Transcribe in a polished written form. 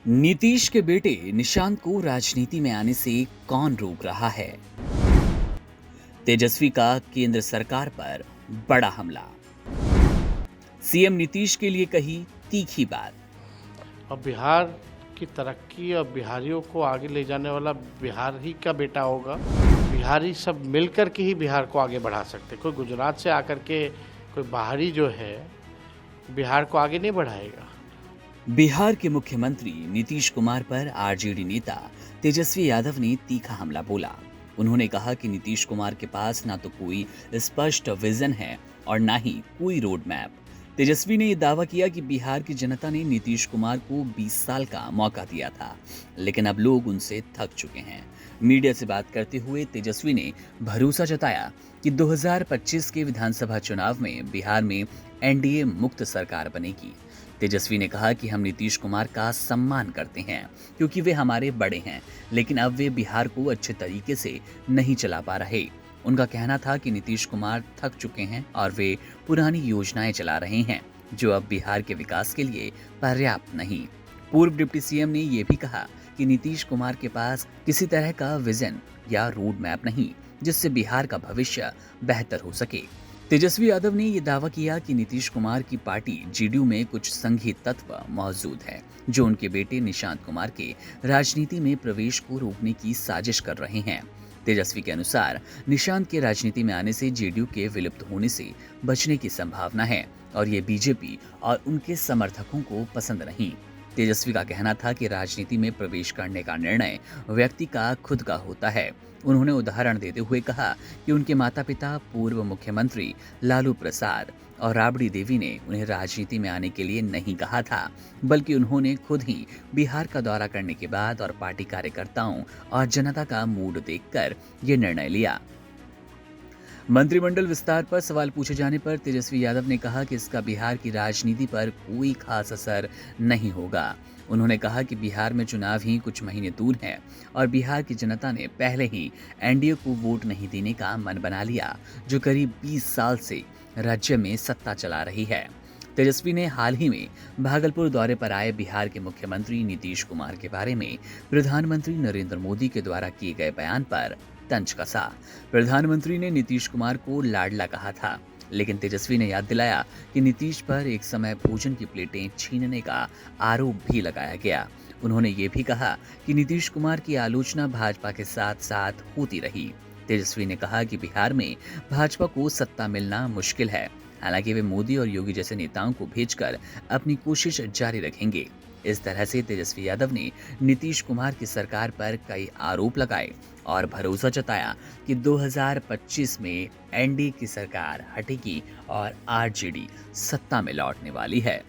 नीतीश के बेटे निशांत को राजनीति में आने से कौन रोक रहा है? तेजस्वी का केंद्र सरकार पर बड़ा हमला। सीएम नीतीश के लिए कही तीखी बात। और बिहार की तरक्की और बिहारियों को आगे ले जाने वाला बिहार ही का बेटा होगा। बिहारी सब मिलकर के ही बिहार को आगे बढ़ा सकते। कोई गुजरात से आकर के कोई बाहरी जो है बिहार को आगे नहीं बढ़ाएगा। बिहार के मुख्यमंत्री नीतीश कुमार पर आरजेडी नेता तेजस्वी यादव ने तीखा हमला बोला। उन्होंने कहा कि नीतीश कुमार के पास ना तो कोई स्पष्ट विजन है और ना ही कोई रोड मैप। तेजस्वी ने यह दावा किया कि बिहार की जनता ने नीतीश कुमार को 20 साल का मौका दिया था, लेकिन अब लोग उनसे थक चुके हैं। मीडिया से बात करते हुए तेजस्वी ने भरोसा जताया कि 2025 के विधानसभा चुनाव में बिहार में एनडीए मुक्त सरकार बनेगी। तेजस्वी ने कहा कि हम नीतीश कुमार का सम्मान करते हैं क्योंकि वे हमारे बड़े हैं, लेकिन अब वे बिहार को अच्छे तरीके से नहीं चला पा रहे। उनका कहना था कि नीतीश कुमार थक चुके हैं और वे पुरानी योजनाएं चला रहे हैं जो अब बिहार के विकास के लिए पर्याप्त नहीं। पूर्व डिप्टी सीएम ने यह भी कहा कि नीतीश कुमार के पास किसी तरह का विजन या रोड मैप नहीं जिससे बिहार का भविष्य बेहतर हो सके। तेजस्वी यादव ने यह दावा किया कि नीतीश कुमार की पार्टी जेडीयू में कुछ संघी तत्व मौजूद है जो उनके बेटे निशांत कुमार के राजनीति में प्रवेश को रोकने की साजिश कर रहे हैं। तेजस्वी के अनुसार निशांत के राजनीति में आने से जेडीयू के विलुप्त होने से बचने की संभावना है और ये बीजेपी और उनके समर्थकों को पसंद नहीं। तेजस्वी का कहना था कि राजनीति में प्रवेश करने का निर्णय व्यक्ति का खुद का होता है। उन्होंने उदाहरण देते हुए कहा कि उनके माता पिता पूर्व मुख्यमंत्री लालू प्रसाद और राबड़ी देवी ने उन्हें राजनीति में आने के लिए नहीं कहा था, बल्कि उन्होंने खुद ही बिहार का दौरा करने के बाद और पार्टी कार्यकर्ताओं और जनता का मूड देखकर ये निर्णय लिया। मंत्रिमंडल विस्तार पर सवाल पूछे जाने पर तेजस्वी यादव ने कहा कि इसका बिहार की राजनीति पर कोई खास असर नहीं होगा। उन्होंने कहा कि बिहार में चुनाव ही कुछ महीने दूर हैं और बिहार की जनता ने पहले ही एनडीए को वोट नहीं देने का मन बना लिया, जो करीब 20 साल से राज्य में सत्ता चला रही है। तेजस्वी ने हाल ही में भागलपुर दौरे पर आए बिहार के मुख्यमंत्री नीतीश कुमार के बारे में प्रधानमंत्री नरेंद्र मोदी के द्वारा किए गए बयान पर तंज कसा। प्रधानमंत्री ने नीतीश कुमार को लाडला कहा था, लेकिन तेजस्वी ने याद दिलाया कि नीतीश पर एक समय भोजन की प्लेटें छीनने का आरोप भी लगाया गया। उन्होंने ये भी कहा कि नीतीश कुमार की आलोचना भाजपा के साथ साथ होती रही। तेजस्वी ने कहा कि बिहार में भाजपा को सत्ता मिलना मुश्किल है, हालांकि वे मोदी और योगी जैसे नेताओं को भेजकर अपनी कोशिश जारी रखेंगे। इस तरह से तेजस्वी यादव ने नीतीश कुमार की सरकार पर कई आरोप लगाए और भरोसा जताया कि 2025 में एनडीए की सरकार हटेगी और आरजेडी सत्ता में लौटने वाली है।